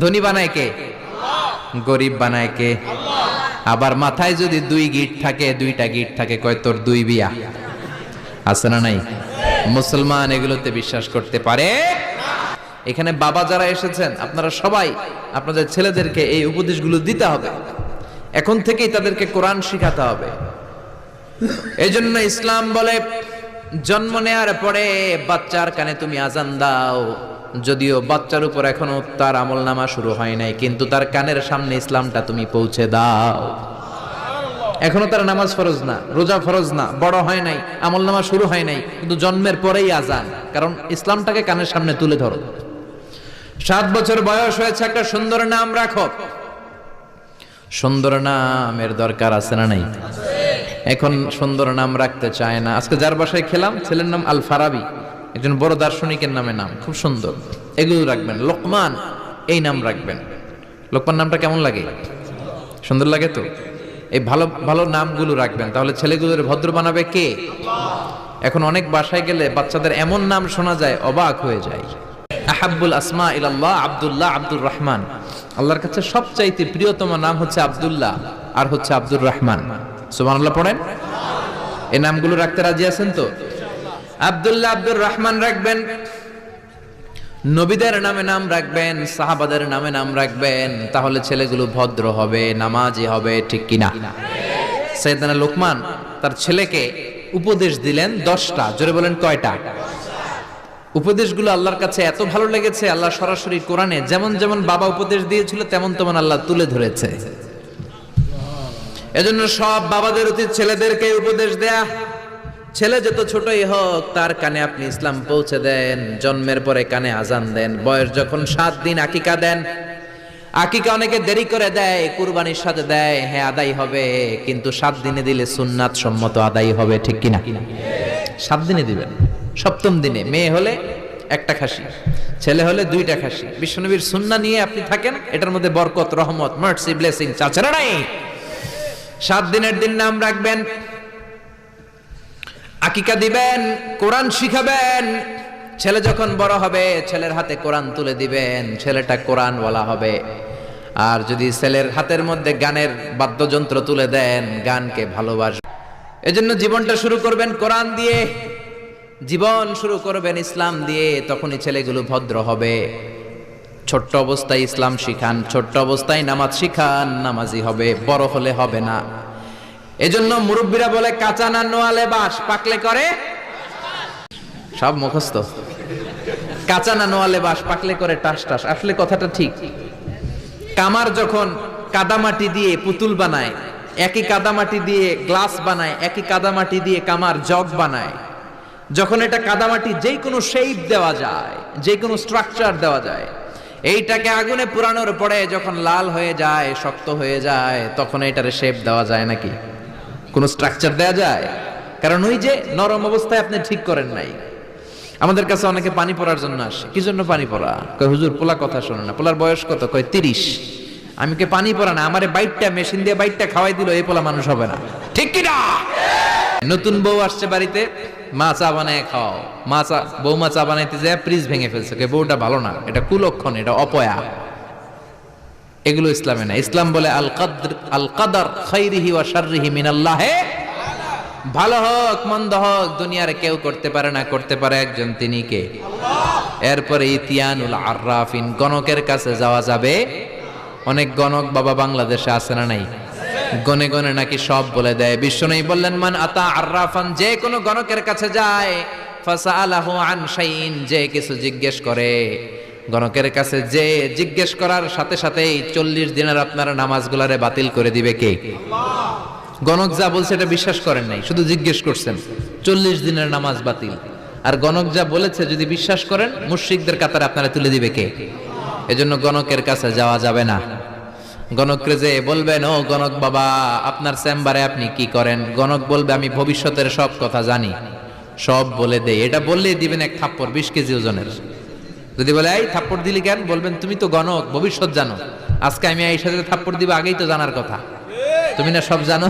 ধনী বানায় কে? গরিব বানায় কে? আবার মাথায় যদি দুই গিট থাকে, দুইটা গিট থাকে, কয় তোর দুই বিয়া আছে না নাই? মুসলমান এগুলোতে বিশ্বাস করতে পারে। এখানে বাবা যারা এসেছেন আপনারা সবাই আপনাদের ছেলেদেরকে এই উপদেশগুলো দিতে হবে, এখন থেকেই তাদেরকে কোরআন শিখাতে হবে। এই জন্য ইসলাম বলে জন্ম নেওয়ার পরে বাচ্চার কানে তুমি আজান দাও, যদিও বাচ্চার উপর এখনো তার আমল নামা শুরু হয় নাই, কিন্তু তার কানের সামনে ইসলামটা তুমি পৌঁছে দাও। এখনো তার নামাজ ফরজ না, রোজা ফরজ না, বড় হয় নাই, আমল নামা শুরু হয় নাই, কিন্তু জন্মের পরেই আজান, কারণ ইসলামটাকে কানের সামনে তুলে ধরো। 7 বছর বয়স হয়েছে, একটা সুন্দর নাম রাখো। সুন্দর নামের দরকার আছে না নাই? এখন সুন্দর নাম রাখতে চায় না। আজকে যার বাসায় খেলাম, ছেলের নাম আল ফারাবি, একজন বড় দার্শনিকের নামে নাম, খুব সুন্দর। এগুলো রাখবেন। লোকমান এই নাম রাখবেন। লোকমান নামটা কেমন লাগে? সুন্দর লাগে তো? এই ভালো ভালো নামগুলো রাখবেন, তাহলে ছেলেগুলোর ভদ্র বানাবে কে? এখন অনেক বাসায় গেলে বাচ্চাদের এমন নাম শোনা যায়, অবাক হয়ে যায়। আহাব্বুল আসমা ইলাল্লাহ আব্দুল্লাহ, আব্দুর রহমান। আল্লাহর কাছে সবচাইতে প্রিয়তম নাম হচ্ছে আব্দুল্লাহ আর হচ্ছে আব্দুর রহমান। সুবহানাল্লাহ পড়েন। এই নামগুলো রাখতে রাজি আছেন তো? আব্দুল্লাহ, আব্দুর রহমান রাখবেন। নবীদের নামে নাম রাখবেন, সাহাবাদের নামে নাম রাখবেন, তাহলে ছেলেগুলো ভদ্র হবে, নামাজি হবে, ঠিক কিনা? সাইয়েদনা লোকমান তার ছেলেকে উপদেশ দিলেন 10টা। জোরে বলেন কয়টা? উপদেশগুলো আল্লাহর কাছে এত ভালো লেগেছে, আল্লাহ সরাসরি কোরআনে যেমন যেমন বাবা উপদেশ দিয়েছিল তেমন তেমন আল্লাহ তুলে ধরেছে। এজন্য সব বাবাদের উচিত ছেলেদেরকে উপদেশ দেয়া। ছেলে যত ছোটই হোক তার কানে আপনি ইসলাম পৌঁছে দেন, জন্মের পরে কানে আজান দেন, বয়স যখন 7 দিন আকিকা দেন। আকিকা অনেকে দেরি করে দেয়, কুরবানির সাথে দেয়, হ্যাঁ আদায় হবে, কিন্তু 7 দিনে দিলে সুন্নাত সম্মত আদায় হবে, ঠিক কিনা? 7 দিনে দিবেন। 7ম দিনে মেয়ে হলে 1টা খাসি, ছেলে হলে 2টা খাসি। বিশ্বনবীর সুন্নাহ নিয়ে আপনি থাকেন, এটার মধ্যে বরকত, রহমত, মার্সি, ব্লেসিং চাচরা নাই। 7 দিনের দিন নাম রাখবেন, আকিকা দিবেন, কোরআন শিখাবেন। ছেলে যখন বড় হবে ছেলের হাতে কোরআন তুলে দিবেন, ছেলেটা কোরআনওয়ালা হবে। আর যদি ছেলের হাতের মধ্যে গানের বাদ্যযন্ত্র তুলে দেন, গানকে ভালোবাসবে। এজন্য জীবনটা শুরু করবেন কোরআন দিয়ে, জীবন শুরু করবেন ইসলাম দিয়ে, তখনই ছেলেগুলো ভদ্র হবে। ছোট্ট অবস্থায় ইসলাম শিখান, ছোট্ট অবস্থায় নামাজ শিখান, নামাজি হবে, বড় হলে হবে না। এজন্য মুরব্বীরা বলে কাঁচা না নোয়ালে বাস, পাকলে করে সব মুখস্থ। কাঁচা না নোয়ালে বাস, পাকলে করে টাস টাস। আসলে কথাটা ঠিক। কামার যখন কাদামাটি দিয়ে পুতুল বানায়, একই কাদামাটি দিয়ে গ্লাস বানায়, একই কাদামাটি দিয়ে কামার জগ বানায়, যখন এটা কাদামাটি যেই কোনো শেপ দেওয়া যায়, যে কোনো স্ট্রাকচার দেওয়া যায়, এইটাকে আগুনে পুরানোর পরে যখন লাল হয়ে যায়, শক্ত হয়ে যায়, তখন এটারে শেপ দেওয়া যায় নাকি? কোনো স্ট্রাকচার দেওয়া যায়? কারণ ওই যে নরম অবস্থায় আপনি ঠিক করেন নাই। আমাদের কাছে অনেকে পানি পড়ার জন্য আসে। কি জন্য পানি পড়া? কয় হুজুর পোলা কথা শোনে না। পোলার বয়স কত? কয় 30। আমি কে পানি পড়া না, আমারে বাইটটা মেশিন দিয়ে বাইটটা খাওয়াই দিল, এই পোলা মানুষ হবে না, ঠিক কি না? নতুন বউ আসছে বাড়িতে, মা চা বানায় খাওয়াও। বৌমা চা বানাইতে যায় ফ্রিজ ভেঙে ফেলছে, বউটা ভালো না, এটা কুলক্ষণ, এটা অপয়া। এগুলো ইসলামে না। ইসলাম বলে আল কাদার খাইরিহি ওয়া শাররিহি মিনাল্লাহ। ভালো হোক মন্দ হোক দুনিয়ার কেউ করতে পারে না, করতে পারে একজন, তিনি কে? আল্লাহ। এরপরে ইতিয়ানুল আররাফিন, গণকের কাছে যাওয়া যাবে। অনেক গণক বাবা বাংলাদেশে আছে না নাই? গনে গনে নাকি সব বলে দেয়। বিশ্বনবী বললেন মান আতা আররাফান, যে কোনো গণকের কাছে যায়, ফাসাআলাহু আন শাইইন, যে কিছু জিজ্ঞেস করে, গণকের কাছে যে জিজ্ঞেস করার সাথে সাথেই 40 দিনের আপনার নামাজগুলারে বাতিল করে দিবে কে? আল্লাহ। গণক যা বলছে এটা বিশ্বাস করেন নাই, শুধু জিজ্ঞেস করছেন, 40 দিনের নামাজ বাতিল। আর গণক যা বলেছে যদি বিশ্বাস করেন, মুশরিকদের কাতারে আপনারা তুলে দিবে কে? এজন্য গণকের কাছে যাওয়া যাবে না। গণককে যে বলবেন, ও গণক বাবা আপনার চেম্বারে আপনি কি করেন? গণক বলবে আমি ভবিষ্যতের সব কথা জানি, সব বলে দেই। এটা বললেই দিবেন এক থাপ্পড় 20 কেজি ওজনের। যদি বলে এই থাপ্পড় দিলি কেন? বলবেন তুমি তো গণক, ভবিষ্যৎ জানো, আজকে আমি এই সাথে থাপ্পড় দিব, আগেই তো জানার কথা, তুমি না সব জানো।